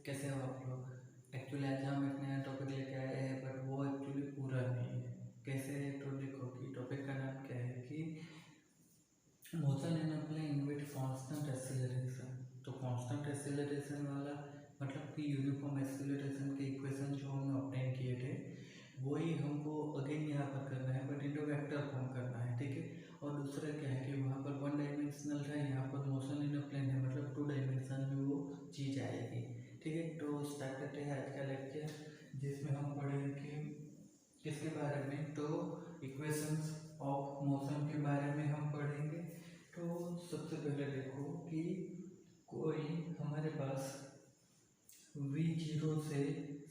कैसे हो आप लोग। एक्चुअली आज हम एक नया टॉपिक लेके आए हैं बट वो एक्चुअली पूरा नहीं है। कैसे है तो देखो कि टॉपिक का नाम क्या है कि motion in a plane with constant acceleration. तो कांस्टेंट एक्सेलरेशन वाला मतलब कि यूनिफॉर्म एक्सेलरेशन के इक्वेशन जो हमने ऑब्टेन किए थे वही हमको अगेन यहाँ पर करना है बट इनटू वेक्टर फॉर्म करना है, ठीक है। और दूसरा क्या है कि वहाँ पर वन डायमेंशनल था, यहाँ पर मोशन इन अ प्लेन है मतलब टू डायमेंशन में वो चीज़ आएगी, ठीक है। तो स्टार्ट करते हैं आज का लेक्चर जिसमें हम पढ़ेंगे किसके बारे में, तो इक्वेशंस ऑफ मोशन के बारे में हम पढ़ेंगे। तो सबसे पहले देखो कि कोई हमारे पास v0 से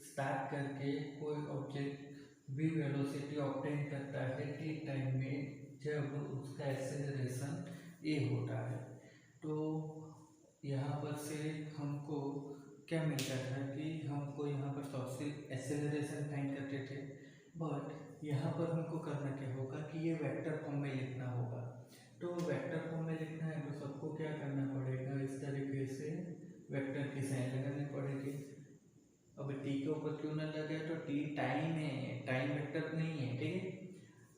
स्टार्ट करके कोई ऑब्जेक्ट v वेलोसिटी ऑब्टेन करता है t टाइम में जब उसका एक्सेलरेशन a होता है। तो यहाँ पर से हमको क्या मिलता था कि हमको यहाँ पर एक्सेलरेशन फाइंड करते थे, बट यहाँ पर हमको करना क्या होगा कि ये वेक्टर फॉर्म में लिखना होगा। तो वेक्टर फॉर्म में लिखना है तो सबको क्या करना पड़ेगा, इस तरीके से वेक्टर की साइन लगानी पड़ेगी। अब टी के ऊपर क्यों ना लगे, तो टी टाइम है, टाइम वेक्टर नहीं है, ठीक है।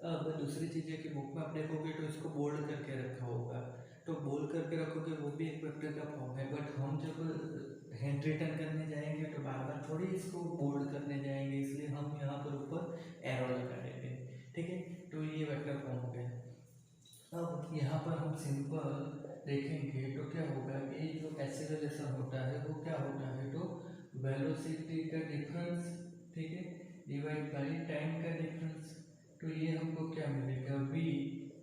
अब दूसरी चीज़ है कि बुक में आप देखोगे तो इसको बोल्ड करके रखा होगा, तो बोल्ड करके रखोगे वो भी एक वेक्टर का फॉर्म है। बट हम जब हैंड रिटन करने जाएंगे तो बार बार थोड़ी इसको बोल्ड करने जाएंगे, इसलिए हम यहाँ पर ऊपर एरो लगा देंगे, ठीक है। तो ये वेक्टर फॉर्म हो गया। अब यहाँ पर हम सिंपल देखेंगे तो क्या होगा कि जो एक्सेलरेशन होता है वो क्या होता है, तो वेलोसिटी का डिफरेंस, ठीक है, डिवाइड बाय टाइम का डिफरेंस। तो ये हमको क्या मिलेगा, v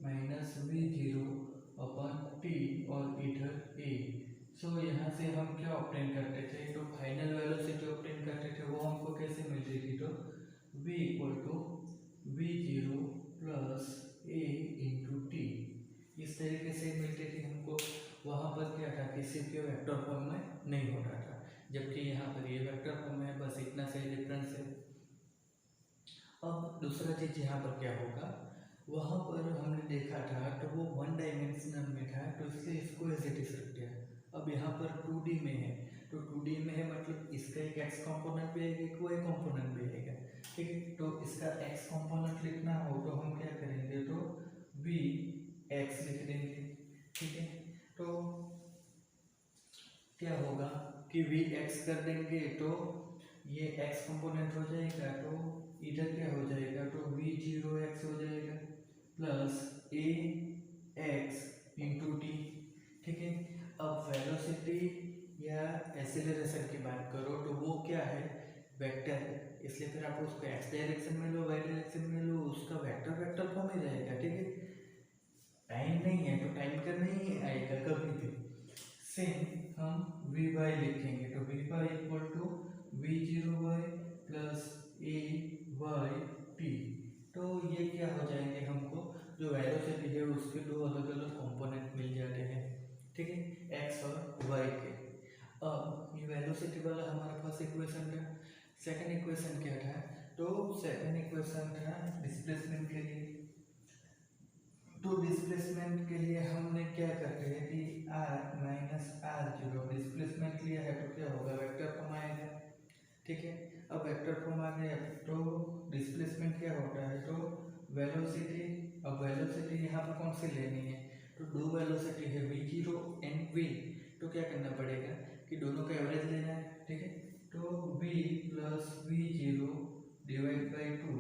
minus v0 upon t और इधर a। सो यहाँ से हम क्या ऑब्टेन करते थे, तो फाइनल वेलोसिटी ऑब्टेन करते थे, वो हमको कैसे मिलती थी, तो v equal to v0 plus a into T, इस तरीके से मिलती थी हमको। वहाँ पर क्या था कि सिर्फ ये वेक्टर फॉर्म में नहीं होता था, जबकि यहाँ पर ये वेक्टर फॉर्म है, बस इतना से डिफरेंस है। अब दूसरा चीज यहाँ पर क्या होगा, वहाँ पर हमने देखा था तो वो वन डायमेंशनल में था, तो इसलिए इसको ऐसे इट इज रख दिया। अब यहाँ पर 2D में है, तो 2D में है मतलब इसका एक x कंपोनेंट भी आएगा, एक y कंपोनेंट भी आएगा, ठीक है। तो इसका x कंपोनेंट लिखना हो तो हम क्या करेंगे, तो v x लिख देंगे, ठीक है। तो क्या होगा कि v x कर देंगे तो ये x कंपोनेंट हो जाएगा, तो इधर क्या हो जाएगा, तो v0 x हो जाएगा plus a x into T, ठीक है। अब वेलोसिटी या एक्सेलरेशन की बात करो तो वो क्या है, वेक्टर है, इसलिए फिर आप उसको x डायरेक्शन में लो, y डायरेक्शन में लो, उसका वेक्टर वेक्टर फॉर्म ही रहेगा, ठीक है। टाइम नहीं है तो टाइम का नहीं आएगा कभी भी। सेम हम वी वाई लिखेंगे, तो V Y equal to v0 y plus a y t। तो ये क्या हो जाएंगे, हमको जो वेलोसिटी है उसके दो अलग अलग कंपोनेंट मिल जाते हैं, ठीक है, x और y के। अब ये वेलोसिटी वाला हमारे पास इक्वेशन था। सेकंड इक्वेशन क्या था, तो सेकंड इक्वेशन था डिस्प्लेसमेंट के लिए। तो डिस्प्लेसमेंट के लिए हमने क्या करते हैं कि r माइनस r0 डिस्प्लेसमेंट लिया है तो क्या होगा, वेक्टर फॉर्म आएगा, ठीक है। अब वेक्टर फॉर्म आ गया तो डिस्प्लेसमेंट क्या होता है, तो वेलोसिटी। अब वेलोसिटी यहाँ पर कौन सी लेनी है, तो दो वेलोसिटी है v0 एंड v, तो क्या करना पड़ेगा कि दोनों का एवरेज लेना है, ठीक है। तो v plus v0 divide by 2,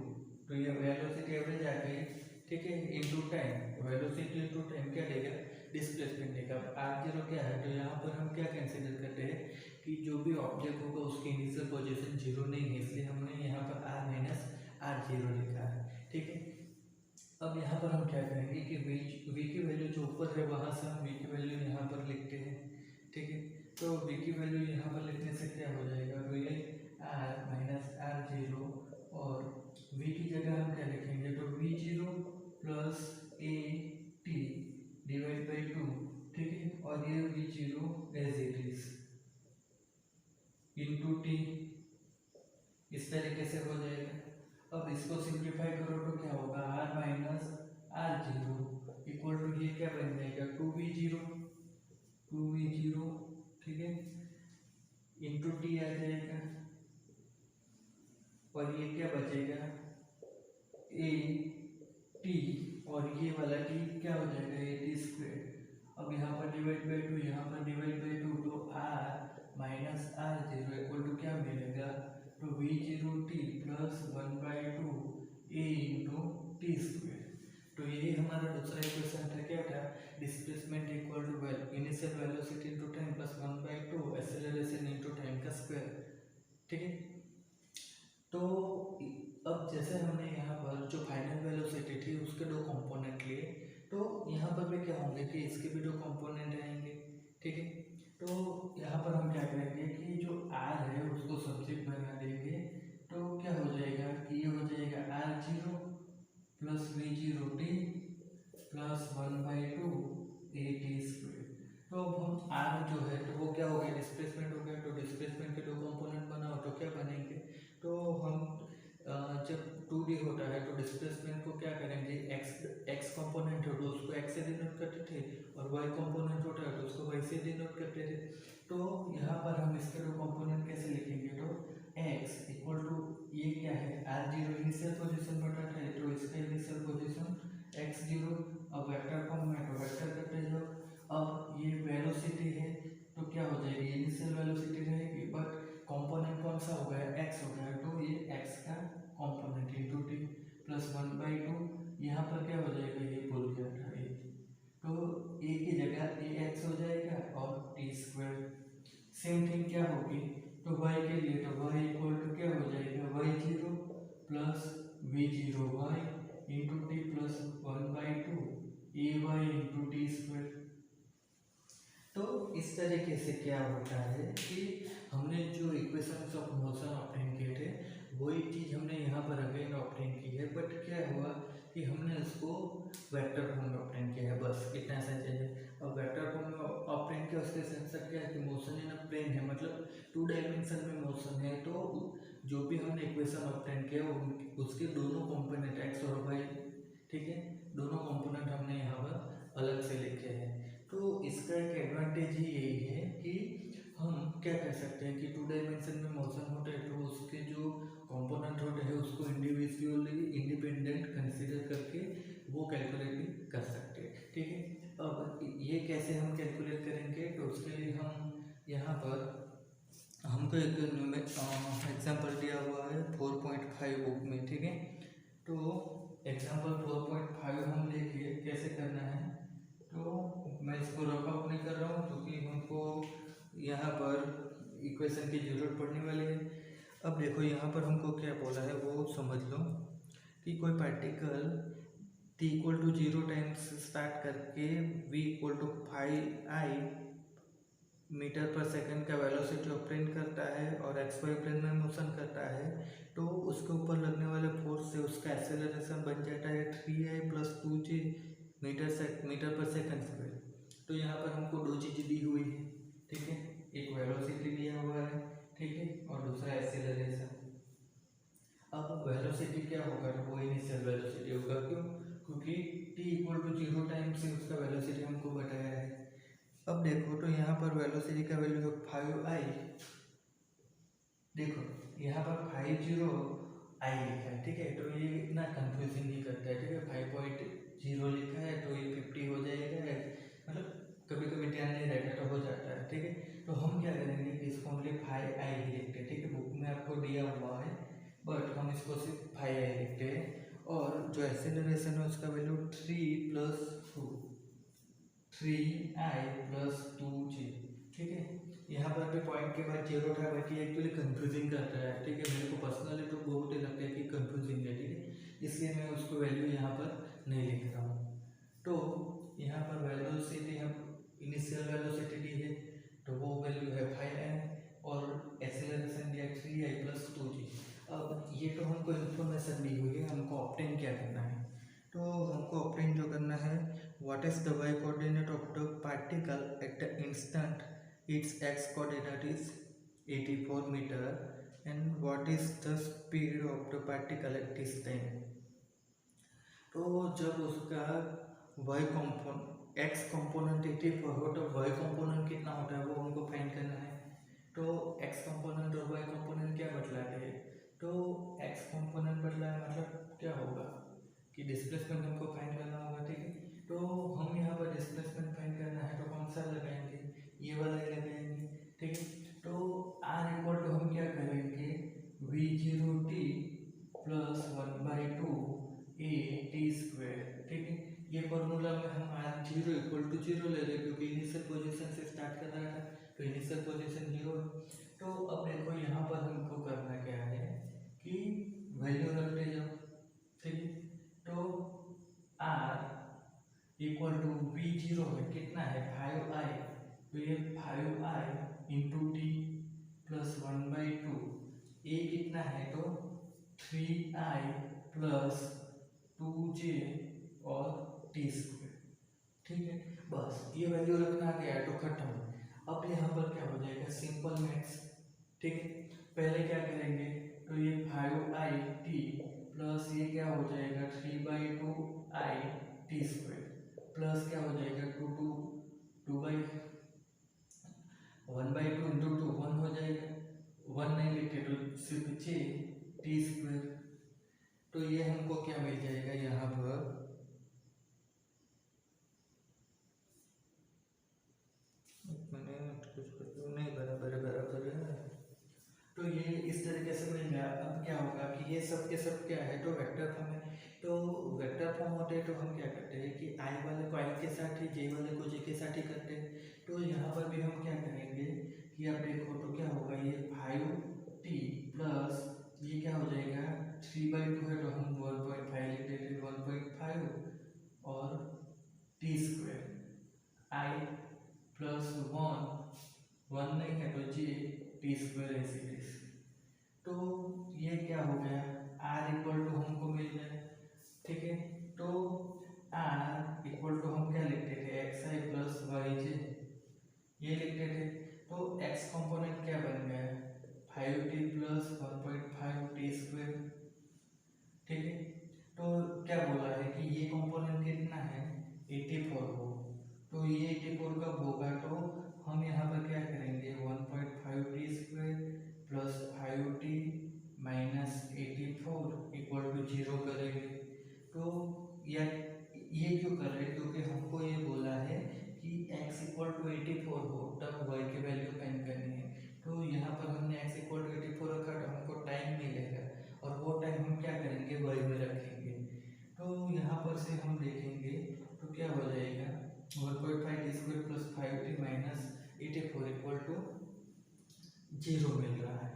तो ये वेलोसिटी एवरेज आ गई, ठीक है, into time. Velocity into time क्या देगा, डिस्प्लेसमेंट देगा। r0 क्या है, तो यहाँ पर हम क्या कंसीडर करते हैं कि जो भी ऑब्जेक्ट होगा उसकी इनिशियल पोजीशन जीरो नहीं है, इसलिए हमने यहाँ पर r माइनस r0 लिखा है, ठीक है। अब यहाँ पर हम क्या करेंगे कि v की वैल्यू जो ऊपर है वहाँ से हम v की वैल्यू यहाँ पर लिखते हैं, ठीक है। तो v की वैल्यू यहाँ पर लिखने से क्या हो जाएगा, तो ये r माइनस r0 और v की जगह हम क्या लिखेंगे, तो v0 plus a t divide by 2, ठीक है। और ये v0 as it is into T, इस तरीके से हो जाएगा। अब इसको सिंप्लीफाई करो तो क्या होगा, r minus r0 equal to ये क्या बन जाएगा, 2v0, ठीक है। इंटू टी आ जाएगा, और ये क्या बचेगा ए टी, और ये वाला टी क्या हो जाएगा ए टी स्क्वेयर। अब यहाँ पर डिवाइड बाई टू, यहाँ पर डिवाइड बाई टू, तो r minus r zero equal to क्या मिलेगा, तो v zero t plus one by two a into t square. तो ये हमारा दूसरा इक्वेशन था, क्या था, displacement equal to initial velocity into time plus one by two acceleration into time का स्क्वायर। ठीक है, तो अब जैसे हमने यहाँ पर जो फाइनल वेलोसिटी थी उसके दो कंपोनेंट लिए, तो यहाँ पर भी क्या होंगे कि इसके भी दो कंपोनेंट आएंगे। ठीक है, तो यहाँ पर हम क्या करेंगे कि जो आर है उसको सब्जेक्ट बना देंगे, तो क्या हो जाएगा कि ये हो जाएगा r zero plus v zero t plus one by two a t square. तो अब हम आर जो है तो वो क्या हो गया, डिस्प्लेसमेंट हो गया, तो डिस्प्लेसमेंट के दो कंपोनेंट बनाओ तो क्या बनेंगे, तो हम जब 2D होता है तो डिस्प्लेसमेंट को क्या करेंगे, एक्स कंपोनेंट हो तो उसको एक्स से डिनोट करते थे, और वाई कंपोनेंट होता है तो उसको वाई से डिनोट करते थे। तो यहाँ पर हम इसके दो कंपोनेंट कैसे लिखेंगे, तो एक्स इक्वल टू ये क्या है आर जीरो इनिशियल पोजीशन बताता है, तो इसका इनिशियल पोजीशन एक्स जीरो। अब वेक्टर फॉर्म में तो वेक्टर करते जाओ, अब ये वेलोसिटी है तो क्या हो जाएगी, इनिशियल वेलोसिटी रहेगी, बट कंपोनेंट कौन सा हो गया, एक्स हो गया, तो ये एक्स का component into t plus one by two, यहाँ पर क्या हो जाएगा, ये भूल गया था ए, तो ए की जगह ए एक्स हो जाएगा और टी स्क्वायर। सेम थिंग क्या होगी, तो वाई के लिए तो वाई इक्वल टू क्या हो जाएगा, y zero plus v zero y into t plus one by two a y into t square. तो इस तरीके से क्या होता है कि हमने जो इक्वेशंस ऑफ मोशन ऑब्टेन किए थे वही चीज़ हमने यहाँ पर अगेन ऑब्टेन की है, बट क्या हुआ कि हमने उसको वेक्टर फॉर्म में ऑब्टेन किया है, बस इतना सा चाहिए। अब वेक्टर फॉर्म में ऑब्टेन किया, उसके साथ क्या है कि मोशन इन अ प्लेन है, मतलब 2 डायमेंशन में मोशन है, तो जो भी हमने इक्वेशन ऑब्टेन किया उसके दोनों कंपोनेंट एक्स और वाई, ठीक है, दोनों कंपोनेंट हमने यहाँ पर अलग से लिखे हैं। तो इसका एक एडवांटेज ही यही है कि हम क्या कह सकते हैं कि 2 डायमेंशन में मोशन होता है तो उसके जो कंपोनेंट होते हैं उसको इंडिविजुअली इंडिपेंडेंट कंसीडर करके वो कैलकुलेट भी कर सकते हैं। ठीक है, अब ये कैसे हम कैलकुलेट करेंगे, तो उसके लिए हम यहाँ पर हमको एक एग्जाम्पल दिया हुआ है 4.5 बुक में। ठीक है, तो एग्जाम्पल 4.5 हम देखिए कैसे करना है, तो मैं इसको रफ अप नहीं कर रहा हूँ क्योंकि हमको यहाँ पर इक्वेशन की जरूरत पड़ने वाली है। अब देखो यहाँ पर हमको क्या बोला है वो समझ लो कि कोई particle t equal to 0 times start करके v equal to 5i metre per second का वेलोसिटी ऑब्टेन करता है और एक्स वाई प्लेन में मोशन करता है, तो उसके ऊपर लगने वाले फोर्स से उसका एक्सेलरेशन बन जाता है 3i plus 2j metre per second square. तो यहाँ पर हमको दो चीज़ें दी हुई है, ठीक है, एक वेलोसिटी दिया हुआ है, ठीक है, और दूसरा एक्सेलरेशन। अब वेलोसिटी क्या होगा, तो वो इनिशियल वेलोसिटी होगा, क्यों, क्योंकि t इक्वल टू 0 टाइम से उसका वेलोसिटी हमको बताया है। अब देखो तो यहाँ पर वेलोसिटी का वैल्यू है 5i, देखो यहाँ पर 50i लिखा है, ठीक है, तो ये इतना कंफ्यूजिंग नहीं करता है, ठीक है, 5.0 लिखा है तो ये 50 हो जाएगा, मतलब कभी कभी ध्यान नहीं रहता तो हो जाता है, ठीक है। तो हम क्या करेंगे कि इसको ओनली 5i ही लिखते हैं, ठीक है, बुक में आपको दिया हुआ है बट हम इसको सिर्फ 5i लिखते हैं, और जो एक्सेलरेशन है उसका value 3 plus 3i plus 2j, ठीक है। यहाँ पर भी पॉइंट के बाद 0 था, बट ये एक्चुअली कंफ्यूजिंग करता है, ठीक है, मेरे को पर्सनली तो बहुत ही लगता है कि कंफ्यूजिंग है, ठीक है, इसलिए मैं उसको वैल्यू यहाँ पर नहीं लिख रहा हूँ। तो यहाँ पर वेलोसिटी हम इनिशियल वेलोसिटी दी है तो वो वैल्यू है 5i और एक्सेलरेशन दिया 3i प्लस 2j। अब ये तो हमको इन्फॉर्मेशन दी हुई है, हमको ऑब्टेन क्या करना है, तो हमको ऑब्टेन जो करना है, what is the y coordinate of the particle at the instant its x coordinate is 84 meter and what is the speed of the particle at this time। तो जब उसका y कंपोनेंट x कंपोनेंट 84 हो तो y component कितना होता है वो हमको फाइंड करना है। तो एक्स कंपोनेंट और वाई कंपोनेंट क्या बदला है, तो एक्स कंपोनेंट बदला है मतलब क्या होगा कि डिस्प्लेसमेंट हमको फाइंड करना होगा, ठीक है। तो हम यहाँ पर डिस्प्लेसमेंट फाइंड करना है तो कौन सा लगाएंगे, ये वाला ही लगाएंगे, ठीक है। तो आर इक्वल टू हम क्या करेंगे, v zero t plus 1/2 a t square, ठीक है। ये फॉर्मूला में हम r zero equal to zero ले रहे हैं क्योंकि इनिशियल पोजीशन से स्टार्ट कर रहा था, तो इनिशियल पोजीशन जीरो है। तो अब देखो यहाँ पर हमको करना क्या है कि वैल्यू रखते जाओ, ठीक है। तो r equal to v zero है कितना है 5i, तो ये 5i इंटू टी प्लस 1/2, ए कितना है तो 3i प्लस 2j और टी स्क्वायर, ठीक है। बस ये वैल्यू रखना गया तो खत्म। अब यहाँ पर क्या हो जाएगा, सिंपल मैथ्स, ठीक है। पहले क्या करेंगे, तो ये 5i प्लस ये क्या हो जाएगा 3/2i टी स्क्वायर प्लस क्या हो जाएगा 1/2 इंटू 2 1 हो जाएगा, 1 नहीं लिखे तो सिर्फ 6 टी स्क्वायर। तो ये हमको क्या मिल जाएगा यहाँ पर, नहीं बराबर है। तो ये इस तरीके से मिल गया। अब क्या होगा कि ये सब के सब क्या है तो वेक्टर फॉर्म है, तो वेक्टर फॉर्म होते हैं तो हम क्या करते हैं कि आई वाले को आई के साथ ही जे वाले को जे के साथ ही करते हैं। तो यहाँ पर भी हम क्या करेंगे कि अब देखो तो क्या होगा, ये 5t प्लस ये क्या हो जाएगा 3/2 है तो हम 1.5 लिख देते हैं, 1.5 और टी स्क्वायर आई प्लस 1 नहीं है तो जे टी स्क्वायर ऐसे इज। तो ये क्या हो गया, आर इक्वल टू हमको मिल गया, ठीक है। तो आर इक्वल टू हम क्या लिखते थे एक्स आई प्लस वाई जे, ये लिखते थे। तो एक्स कंपोनेंट क्या बन गया 5t प्लस 1.5 टी स्क्वायर, ठीक है। तो क्या बोला है कि ये कंपोनेंट कितना है 84 हो, तो ये 84 कब होगा, तो हम यहाँ पर क्या करेंगे 1.5 t square plus 5t minus 84 equal to 0 करेंगे। तो ये क्यों कर रहे हैं, क्योंकि हमको ये बोला है कि x इक्वल टू 84 हो तब y की वैल्यू फाइंड करनी है। तो यहाँ पर हमने x इक्वल टू 84 रखा तो हमको टाइम मिलेगा और वो टाइम हम क्या करेंगे y में रखेंगे। तो यहाँ पर से हम देखेंगे तो क्या हो जाएगा 1.5 t square plus 5t minus 84 equal to 0 मिल रहा है,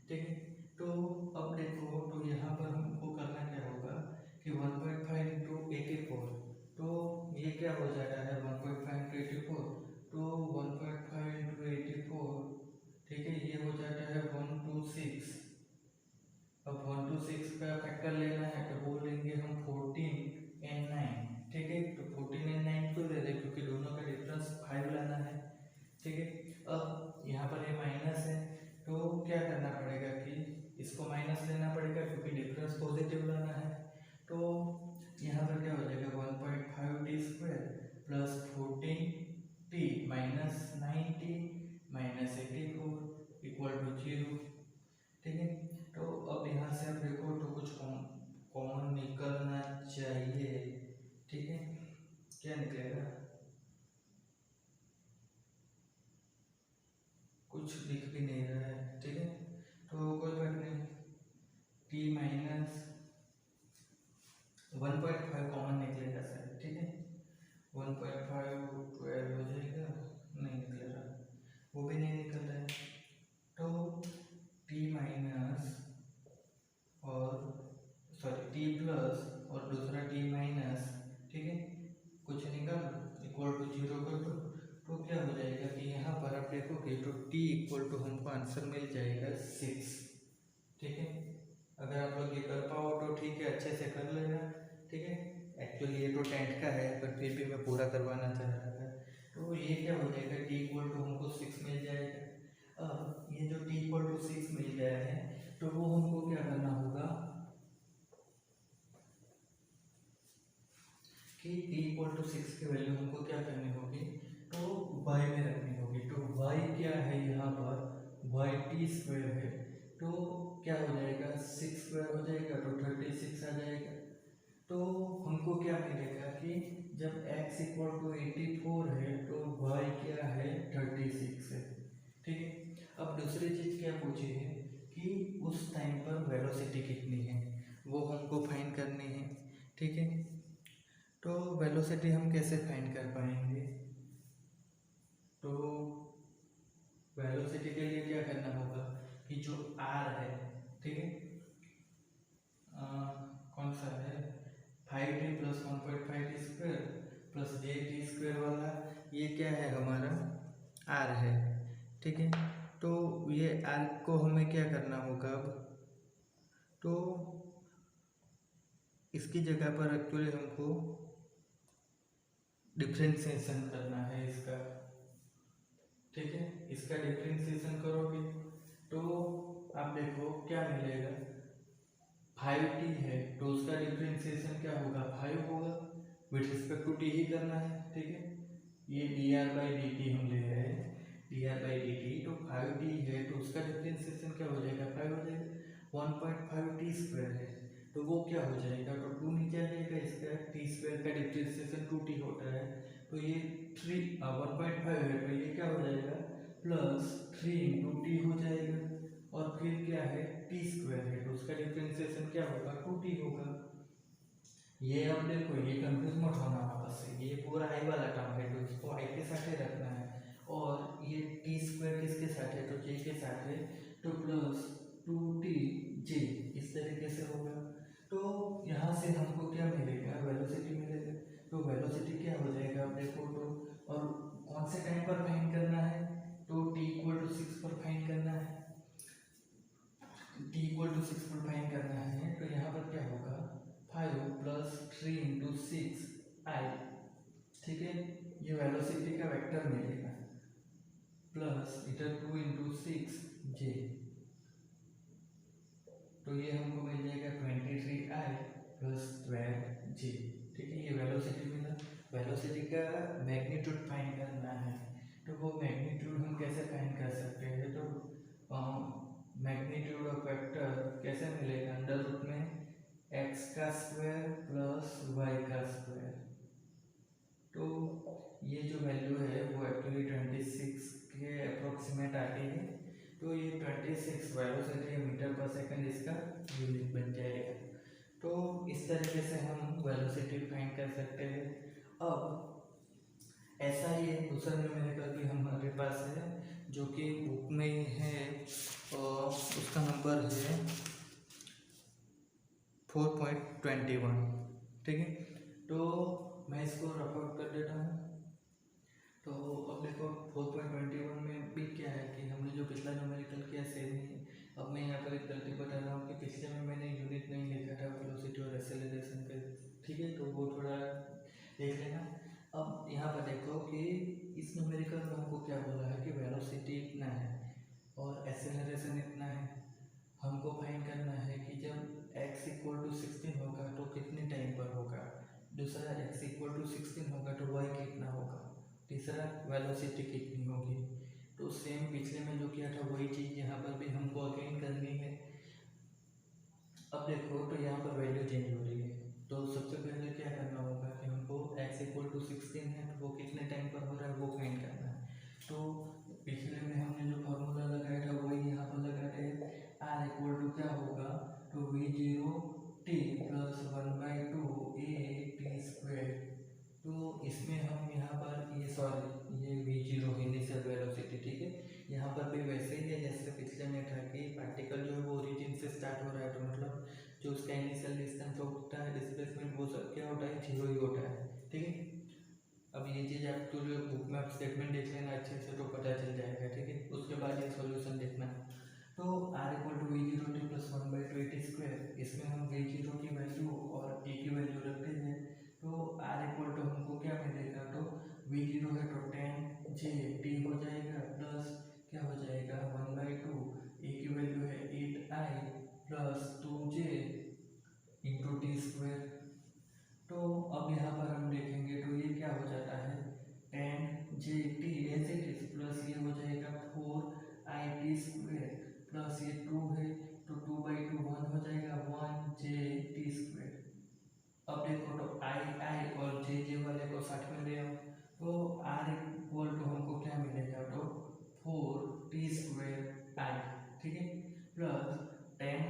ठीक है। तो अब देखो तो यहाँ पर हमको करना क्या होगा कि 1.5 इंटू 84, तो ये क्या हो जाता है 1.5 इंटू 84, तो 1.5 इंटू 84, ठीक है, ये हो जाता है 126। अब 126 का फैक्टर लेना है तो वो लेंगे हम 14 and 9, ठीक है। तो 14 and 9 क्यों ले रहे क्योंकि दोनों का डिफरेंस 5 लाना है, ठीक है। अब यहाँ पर ये माइनस है तो क्या करना पड़ेगा कि इसको माइनस लेना पड़ेगा क्योंकि डिफरेंस पॉजिटिव लाना है। तो यहाँ पर क्या हो जाएगा 1.5 t square plus 14t minus 9t minus 84 equal to 0, ठीक है। तो अब यहाँ से आप देखो तो कुछ कॉमन निकलना चाहिए, ठीक है। क्या निकलेगा, कुछ दिख भी नहीं रहा है, ठीक है। तो कोई बात नहीं, t माइनस 1.5 कॉमन निकलेगा सर, ठीक है। 1.5 12 हो जाएगा, नहीं निकल रहा, वो भी नहीं निकल रहा है। तो t माइनस और सॉरी t प्लस और दूसरा t माइनस, ठीक है, कुछ निकल इक्वल टू 0 कर दो। तो क्या हो जाएगा कि यहाँ पर आप देखोगे तो t इक्वल टू हमको आंसर मिल जाएगा 6, ठीक है। अगर आप लोग ये कर पाओ तो ठीक है, अच्छे से कर लेना, ठीक है। एक्चुअली ये तो 10th का है पर फिर भी मैं पूरा करवाना चाह रहा था। तो ये क्या हो जाएगा t इक्वल टू हमको 6 मिल जाएगा। अब ये जो t इक्वल टू 6 मिल गया है तो वो हमको क्या करना होगा कि t इक्वल टू 6 की वैल्यू हमको क्या करनी होगी तो y में रखनी होगी। तो y क्या है यहाँ पर वाई टी स्क्वायर है तो क्या हो जाएगा, 6 स्क्वायर हो जाएगा तो 36 आ जाएगा। तो हमको क्या मिलेगा कि जब x इक्वल टू 84 है तो y क्या है, 36 है। ठीक है, अब दूसरी चीज़ क्या पूछी है कि उस टाइम पर वेलोसिटी कितनी है, वो हमको फाइंड करनी है। ठीक है, तो वेलोसिटी हम कैसे फाइंड कर पाएंगे, तो वेलोसिटी के लिए क्या करना होगा कि जो r है, ठीक है, कौन सा है, 5t plus 1.5t square plus J T square वाला, ये क्या है हमारा r है। ठीक है, तो ये r को हमें क्या करना होगा अब, तो इसकी जगह पर एक्चुअली हमको डिफ्रेंसिएशन करना है इसका। ठीक है, इसका डिफ्रेंसिएशन करोगे तो आप देखो क्या मिलेगा, 5t है तो उसका डिफ्रेंसिएशन क्या होगा, 5 होगा, विथ रिस्पेक्ट टू t ही करना है। ठीक है, ये dr/dt हम ले रहे हैं, dr/dt, तो 5t है तो उसका डिफ्रेंसिएशन क्या हो जाएगा, 5 हो जाएगा। 1.5t स्क्वायर है तो वो क्या हो जाएगा, तो 2 नीचे आ जाएगा, इसका t स्क्वायर का डिफ्रेंसिएशन 2t होता है, तो ये 1.5 है तो ये क्या हो जाएगा, प्लस 3 इंटू टी हो जाएगा, और फिर क्या है, टी स्क्वायर है तो उसका डिफ्रेंसिएशन क्या होगा, 2t होगा। ये अब देखो, ये कंफ्यूज मत होना वापस से, ये पूरा आई वाला टर्म है तो इसको आई के साथ ही रखना है, और ये टी स्क्वायर किसके साथ है, तो जे के साथ है, तो प्लस 2t जे, इस तरीके से होगा। तो यहाँ से हमको क्या मिलेगा, वेलोसिटी मिलेगा। तो वेलोसिटी क्या हो जाएगा, आप देखो तो, और कौन से टाइम पर फाइंड करना है, तो t इक्वल टू 6 पर फाइंड करना है, t इक्वल टू 6 पर फाइंड करना है, तो यहाँ पर क्या होगा, 5 प्लस 3 इंटू 6 आई। ठीक है, ये वेलोसिटी का वेक्टर मिलेगा, प्लस इधर 2 इंटू 6 जे, तो ये हमको मिल जाएगा 23i प्लस 12 जे। ठीक है, ये वेलोसिटी मिला। वेलोसिटी का मैग्नीट्यूड फाइंड करना है, तो वो मैग्नीट्यूड हम कैसे फाइंड कर सकते हैं, तो मैग्नीट्यूड ऑफ वेक्टर कैसे मिलेगा, अंडर रूट में x का स्क्वायर प्लस y का स्क्वायर। तो ये जो वैल्यू है वो एक्चुअली 26 के अप्रोक्सीमेट आती है, तो ये 26 वेलोसिटी मीटर पर सेकंड इसका यूनिट बन जाएगा। तो इस तरीके से हम वेलोसिटी फाइंड कर सकते हैं। अब ऐसा ही एक दूसरा न्यूमेरिकल भी हमारे पास है जो कि बुक में है, और उसका नंबर है 4.21। ठीक है, तो मैं इसको रफ आउट कर देता हूँ। तो अब देखो 4.21 में भी क्या है कि हमने जो पिछला न्यूमेरिकल किया सेम ही है। अब मैं यहाँ पर एक गलती बता रहा हूँ कि पिछले में मैंने यूनिट नहीं लिखा था वेलोसिटी और एक्सेलरेशन का। ठीक है, तो वो थोड़ा देख लेना। अब यहाँ पर देखो कि इस न्यूमेरिकल में हमको क्या बोला है कि वेलोसिटी इतना है और एक्सेलरेशन इतना है। हमको फाइंड करना है कि जब x इक्वल टू 16 होगा तो कितने टाइम पर होगा, दूसरा x इक्वल टू 16 होगा तो y कितना होगा, तीसरा वेलोसिटी कितनी होगी। तो सेम पिछले में जो किया था वही चीज़ यहाँ पर भी हमको अगेन करनी है। अब देखो तो यहाँ पर वैल्यू चेंज हो रही है, तो सबसे पहले क्या करना होगा कि हमको x इक्वल टू 16 है तो वो कितने टाइम पर हो रहा है वो फाइंड करना है। तो पिछले में हमने जो फॉर्मूला लगाया था वही यहाँ पर लगाते हैं, r इक्वल टू क्या होगा, तो v0 t plus 1/2 a t square. तो इसमें हम यहाँ पर ये v0 इनिशियल वेलोसिटी, ठीक है, यहाँ पर भी वैसे ही है जैसे पिछले में था कि पार्टिकल जो है वो ओरिजिन से स्टार्ट हो रहा है, तो मतलब जो उसका इनिशियल डिस्टेंस होता है, डिस्प्लेसमेंट, वो सब क्या होता है, 0 ही होता है। ठीक है, अब ये चीज़ आप तो जो बुक में आप स्टेटमेंट देख लेना अच्छे से तो पता चल जाएगा। ठीक है, उसके बाद ये सॉल्यूशन देखना। तो r equal to v0 t plus 1/2 a t square, इसमें हम v0 की वैल्यू और a की वैल्यू रखते हैं, तो r इक्वल टू हमको क्या मिलेगा, तो v0 है तो 10 j t हो जाएगा, प्लस क्या हो जाएगा 1/2, a की वैल्यू है 8i plus 2j into t square. तो अब यहाँ पर हम देखेंगे तो ये क्या हो जाता है 10 j t as it is, plus ये हो जाएगा 4i t स्क्वायर ये 2 है तो 2/2 1 हो जाएगा 1j t²। अब देखो तो आई और जे वाले को साथ में ले आओ तो r इक्वल टू हमको क्या मिलेगा तो 4t² आई, ठीक है, प्लस 10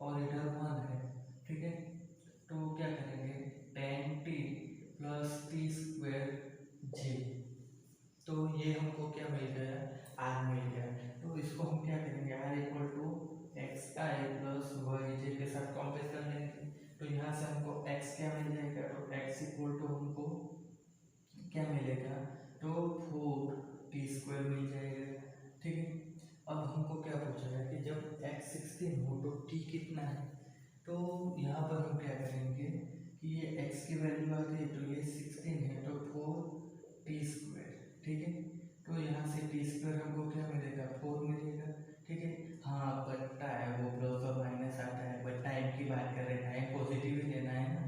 और इधर 1 है, ठीक है, तो क्या करेंगे 10t प्लस t²j। तो ये हमको क्या मिल गया r मिल गया। तो इसको हम क्या करेंगे r equal to xi plus yj के साथ कंपेयर कर लेंगे। तो यहाँ से हमको x क्या मिल जाएगा तो x इक्वल टू हमको क्या मिलेगा तो 4t² मिल जाएगा, ठीक है। अब हमको क्या पूछा है कि जब x 16 हो तो t कितना है। तो यहाँ पर हम क्या करेंगे कि ये x की वैल्यू आ गई तो ये 16 है तो 4t², ठीक है। तो यहाँ से t² हमको क्या मिलेगा 4 मिलेगा, ठीक है। हाँ बट्टा है वो प्लस और माइनस आता है, बट टाइम की बात कर रहे हैं, टाइम पॉजिटिव ही लेना है ना।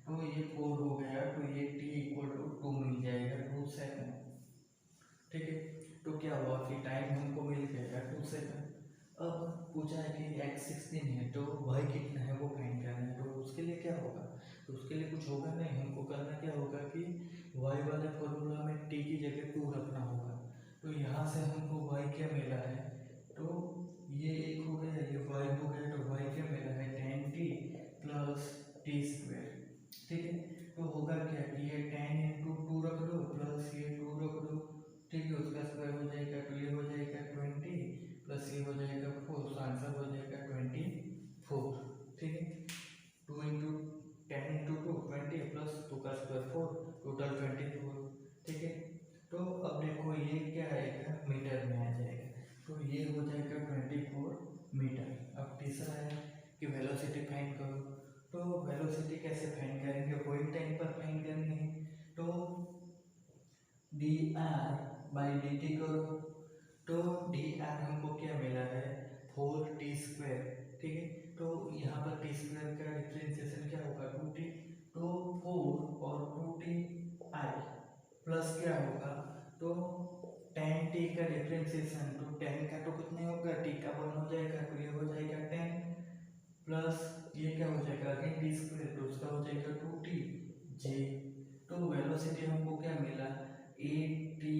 तो ये 4 हो गया तो ये t इक्वल टू 2 मिल जाएगा 2 सेकंड, ठीक है। तो क्या हुआ कि टाइम हमको मिल गया 2 सेकंड। अब पूछा है कि x 16 है तो y कितना है वो फाइंड करना है। तो उसके लिए क्या होगा तो उसके लिए कुछ होगा नहीं, हमको करना क्या होगा कि y वाले फॉर्मूला में t की जगह 2 रखना होगा। तो यहाँ से हमको y क्या मिला है तो ये एक हो गया, ये y हो गया, तो y क्या मिला है 10t प्लस t², ठीक है। तो होगा क्या कि ये 10 इंटू 2 रख दो प्लस ये 2 रख दो, ठीक है, उसका स्क्वायर हो जाएगा तो ये हो जाएगा 20 प्लस ये हो जाएगा 4, तो आंसर हो जाएगा 24, ठीक है। 2 इंटू 10 इंटू 2 20 प्लस 2 का स्क्वायर 4, टोटल 24, ठीक है। तो अब देखो ये क्या आएगा मीटर में आ जाएगा, तो ये हो जाएगा 24 मीटर। अब तीसरा है कि वेलोसिटी फाइंड करो। तो वेलोसिटी कैसे फाइंड करेंगे, पॉइंट टाइम पर फाइंड करनी है। तो dr/dt करो, तो dr हमको क्या मिला है 4t², ठीक है। तो यहाँ पर t² का डिफरेंशिएशन क्या होगा 2t, तो 4 और 2t i प्लस क्या होगा तो 10t का डिफरेंशिएशन, तो 10 का तो कुछ नहीं होगा, t का 1 हो जाएगा तो ये हो जाएगा 10 प्लस ये क्या हो जाएगा अगेन t², तो उसका हो जाएगा 2tj। तो वेलोसिटी हमको क्या मिला 8ti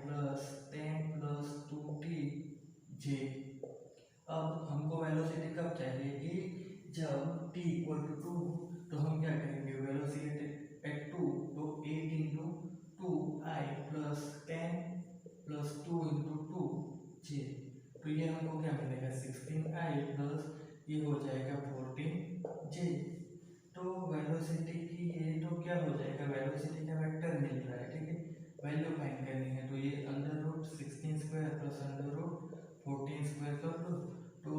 प्लस 10 प्लस 2tj। अब हमको वेलोसिटी कब चाहिए कि जब t इक्वल टू 2, तो हम क्या करेंगे वेलोसिटी एट 2, तो 8 into 2i plus 10 plus 2 into 2j। तो ये हमको क्या मिलेगा 16i प्लस ये हो जाएगा 14j। तो वेलोसिटी की ये तो क्या हो जाएगा वेलोसिटी का वेक्टर मिल रहा है, ठीक है, वैल्यू फाइंड करनी है। तो ये √16² प्लस √14² कर दो, तो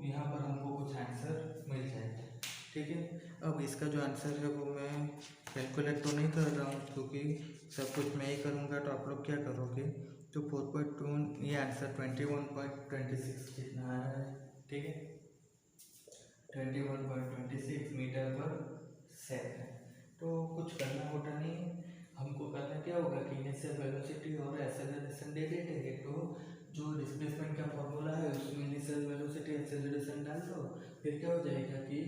यहाँ पर हमको कुछ आंसर मिल जाएगा, ठीक है। अब इसका जो आंसर है वो मैं कैलकुलेट तो नहीं कर रहा हूँ क्योंकि सब कुछ मैं ही करूँगा, तो आप लोग क्या करोगे तो 4.2 ये आंसर 21.26 कितना आ रहा है, ठीक है, 21.26 मीटर पर सेकंड। तो कुछ करना होता नहीं है, हमको करना क्या होगा कि इनिशियल वेलोसिटी और एक्सेलरेशन दे देते हैं, तो जो डिस्प्लेसमेंट का फॉर्मूला है उसमें इनिशियल वेलोसिटी एक्सेलरेशन डाल दो, फिर क्या हो जाएगा कि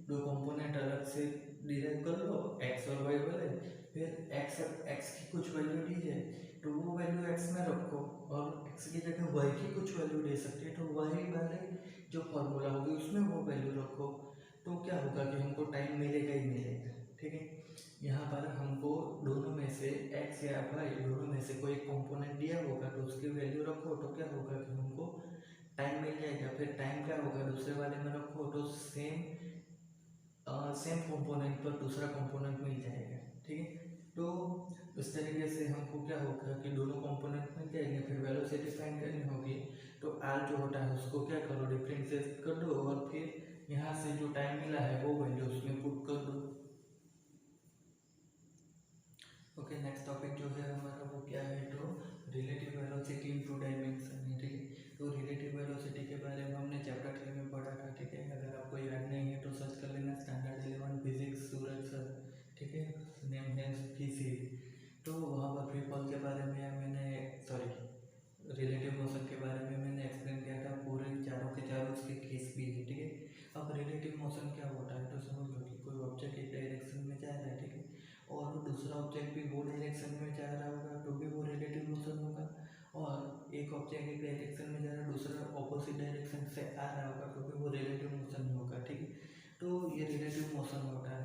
दो कंपोनेंट अलग से डिराइव कर लो x और y वाले, फिर x की कुछ वैल्यू दी जाए तो वो वैल्यू x में रखो और x की जगह y की कुछ वैल्यू दे सकते हैं तो y वाले जो फॉर्मूला होगी उसमें वो वैल्यू रखो। तो क्या होगा कि हमको टाइम मिलेगा ही मिलेगा, ठीक है। यहाँ पर हमको दोनों में से x या y दोनों में से कोई कंपोनेंट दिया होगा तो उसकी वैल्यू रखो, तो क्या होगा कि हमको टाइम मिल जाएगा। फिर टाइम क्या होगा दूसरे वाले में रखो तो सेम कंपोनेंट पर दूसरा कंपोनेंट मिल जाएगा, ठीक है। तो इस तरीके से हमको क्या होगा कि दोनों कंपोनेंट मिल जाएंगे, फिर वेलोसिटी फाइंड करनी होगी। तो r जो होता है उसको क्या करो डिफरेंशिएट कर दो और फिर यहाँ से जो टाइम मिला है वो वैल्यू उसमें पुट कर दो। ओके, नेक्स्ट टॉपिक जो है हमारा वो क्या है तो रिलेटिव वेलोसिटी इन 2 डायमेंशन है, ठीक है। तो रिलेटिव वेलोसिटी के बारे में हमने चैप्टर 3 में पढ़ा था, ठीक है। अगर आपको याद नहीं है तो सर्च कर लेना स्टैंडर्ड 11 फिजिक्स सूरज सर, ठीक है, नेम है पीसी। तो वहाँ पर फ्री फॉल के बारे में मैंने रिलेटिव मोशन के बारे में मैंने एक्सप्लेन किया था, पूरे चारों के चारों रिलेटिव मोशन क्या होता है, तो समझ लो कि कोई ऑब्जेक्ट एक डायरेक्शन में जा रहा है, ठीक है, और दूसरा ऑब्जेक्ट भी वो डायरेक्शन में जा रहा होगा तो भी वो रिलेटिव मोशन होगा, और एक ऑब्जेक्ट एक डायरेक्शन में जा रहा है, दूसरा ऑपोजिट डायरेक्शन से आ रहा होगा तो भी वो रिलेटिव मोशन होगा, ठीक है। तो ये रिलेटिव मोशन होता है।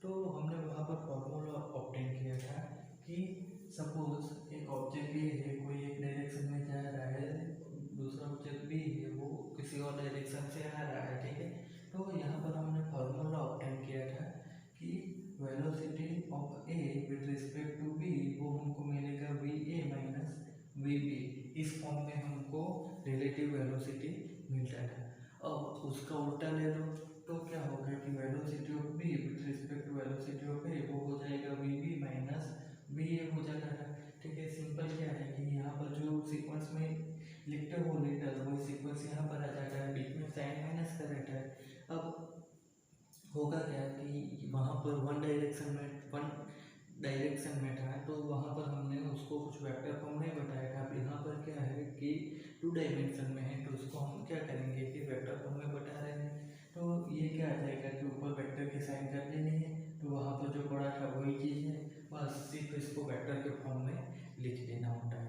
तो हमने वहाँ पर फॉर्मूला ऑब्टेन किया था कि सपोज एक ऑब्जेक्ट ये है, कोई एक डायरेक्शन में जा रहा है, दूसरा ऑब्जेक्ट भी है वो किसी और डायरेक्शन से आ रहा है, ठीक है। तो यहाँ पर हमने फॉर्मूला ऑब्टेन किया था कि velocity of a with respect to b वो हमको मिलेगा v a minus v b. इस फॉर्म में हमको रिलेटिव वेलोसिटी मिलता है। अब उसका उल्टा ले लो तो क्या होगा कि velocity of B with respect to velocity of A वो हो जाएगा V B minus V A हो जाता है, ठीक है। सिंपल क्या है कि यहाँ पर जो सीक्वेंस में लिखते हो लेटर वो सीक्वेंस यहाँ पर आ जाता है, बीच में साइन माइनस का रहता है। अब होगा क्या कि वहाँ पर वन डायरेक्शन में था तो वहाँ पर हमने उसको कुछ वेक्टर फॉर्म नहीं बताया था। अब यहाँ पर क्या है कि 2 डायमेंशन में है तो उसको हम क्या करेंगे कि वेक्टर फॉर्म में बता रहे हैं, तो ये क्या आ जाएगा कि ऊपर वेक्टर की साइन कर देनी है, तो वहाँ पर जो पड़ा था वही चीज़ है, बस सिर्फ इसको वेक्टर के फॉर्म में लिख देना होता है,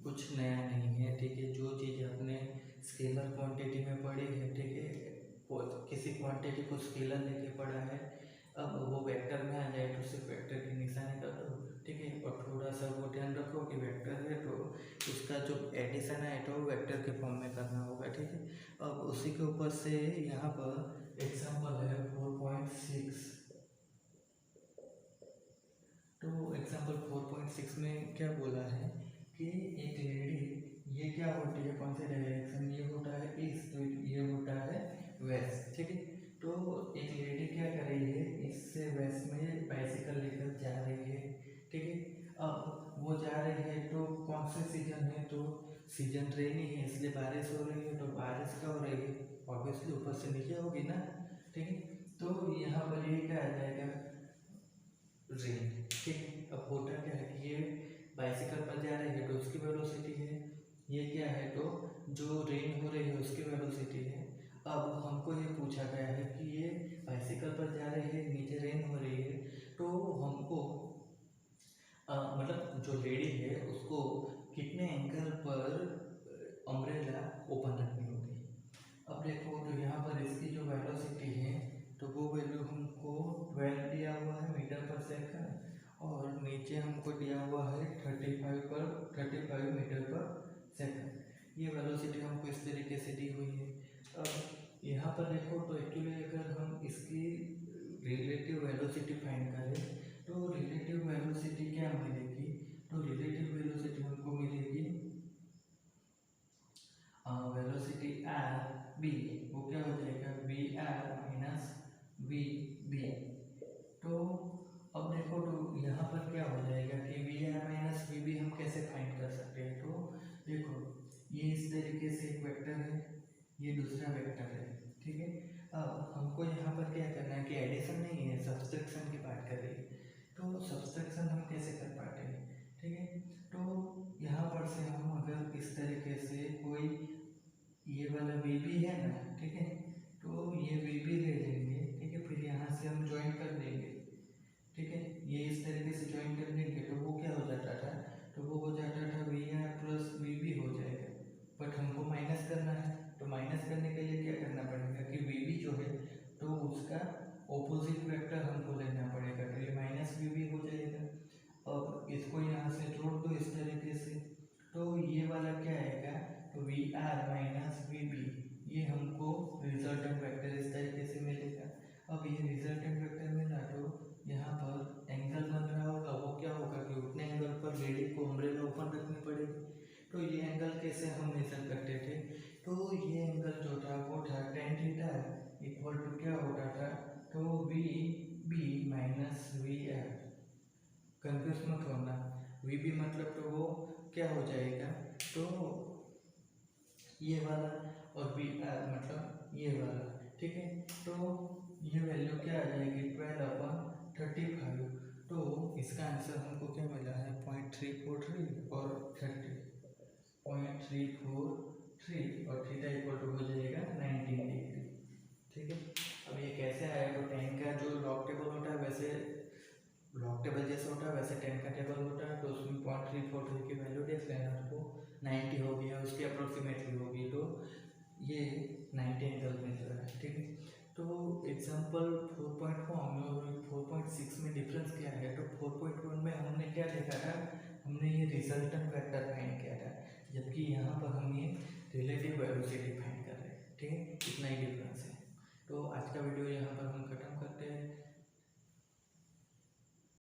कुछ नया नहीं है, ठीक है। जो चीज़ आपने स्केलर क्वांटिटी में पढ़ी है, ठीक है, किसी क्वांटिटी को स्केलर लेके पढ़ा है, अब वो वेक्टर में आ जाए तो सिर्फ वेक्टर की निशानी कर दो, ठीक है। और थोड़ा सा वो ध्यान रखो कि वेक्टर है तो उसका जो एडिशन है तो वेक्टर के फॉर्म में करना होगा, ठीक है। अब उसी के ऊपर से यहाँ पर एग्जाम्पल है 4.6। तो एग्जाम्पल 4.6 में क्या बोला है कि एक लेडी, ये क्या होती है, कौन से डायरेक्शन, ये होता है ईस्ट तो ये होता है वेस्ट, ठीक है। तो एक लेडी क्या कर रही है, इससे वेस्ट में बाइसिकल लेकर जा रही है, ठीक है। अब वो जा रही है तो कौन से सीजन है, तो सीजन रेनी है इसलिए बारिश हो रही है, तो बारिश क्या हो रही है, ऑब्वियसली ऊपर से नीचे होगी ना, ठीक है। तो यहाँ पर ये क्या आ जाएगा, रेन, ठीक है। अब होता क्या है कि ये बाइसिकल पर जा रही है तो उसकी वेलोसिटी है, ये क्या है तो जो रेन हो रही है उसकी वेलोसिटी है। अब हमको ये पूछा गया है कि ये बाइसिकल पर जा रही है, नीचे रेन हो रही है, तो हमको मतलब जो लेडी है उसको कितने एंगल पर अम्ब्रेला ओपन रखनी होगी। अब देखो तो यहाँ पर इसकी जो वेलोसिटी है तो वो वैल्यू हमको 12 दिया हुआ है मीटर पर सेकंड, और नीचे हमको दिया हुआ है 35 मीटर पर सेकंड। ये वेलोसिटी हमको इस तरीके से दी हुई है। अब यहाँ पर देखो तो एक्चुअली अगर हम इसकी रिलेटिव वेलोसिटी फाइंड करें तो रिलेटिव वेलोसिटी क्या मिलेगी, तो रिलेटिव वेलोसिटी हमको मिलेगी वेलोसिटी आर बी, वो क्या हो जाएगा v r minus v b. तो अब देखो तो यहाँ पर क्या हो जाएगा कि v r minus v b हम कैसे फाइंड कर सकते हैं, तो देखो ये इस तरीके से एक वेक्टर है, ये दूसरा वेक्टर है, ठीक है। अब हमको यहाँ पर क्या करना है कि एडिशन नहीं है, सब्सट्रैक्शन की बात कर रही है, तो सब्सट्रैक्शन हम कैसे कर पाते हैं, ठीक है। तो यहाँ पर से हम अगर इस तरीके से कोई ये वाला वी बी है ना, ठीक है, तो ये वी बी ले लेंगे, ठीक है, फिर यहाँ से हम ज्वाइन कर देंगे, ठीक है। ये इस तरीके से ज्वाइन कर देंगे तो वो क्या हो जाता था, तो वो हो जाता था v r plus v b हो जाएगा, बट हमको माइनस करना है, तो माइनस करने के लिए क्या करना पड़ेगा कि वी बी जो है तो उसका ऑपोजिट वेक्टर हमको लेना पड़ेगा, तो ये माइनस वी बी हो जाएगा। अब इसको यहाँ से जोड़ दो इस तरीके से, तो ये वाला क्या आएगा, तो v r minus v b, ये हमको रिजल्टेंट वेक्टर इस तरीके से मिलेगा। अब ये रिजल्टेंट वेक्टर मिला तो यहाँ पर एंगल बन रहा होगा, वो क्या होगा कि उतने एंगल पर लेडी को अम्ब्रेला ओपन रखनी पड़ेगी। तो ये एंगल कैसे हम मेजर करते थे, तो ये एंगल जो था वो था tan थीटा इक्वल टू क्या होता था, तो v B minus v r. Confuse मत होना, वी बी मतलब तो वो क्या हो जाएगा, तो ये वाला, और वी आर मतलब ये वाला, ठीक है। तो ये वैल्यू क्या आ जाएगी 12/35, तो इसका आंसर हमको क्या मिला है 0.343 और 30.343 और थीटा इक्वल टू हो जाएगा 19 डिग्री, ठीक है। ये 9th एंगल में जो है, ठीक है। तो एग्जाम्पल 4.1 और 4.6 में डिफरेंस क्या है, तो 4.1 में हमने क्या देखा था, हमने ये रिजल्टेंट वेक्टर फाइंड किया था, जबकि यहाँ पर हम ये रिलेटिव वेलोसिटी फाइंड कर रहे हैं, ठीक है। इतना ही डिफरेंस है। तो आज का वीडियो यहाँ पर हम खत्म करते हैं।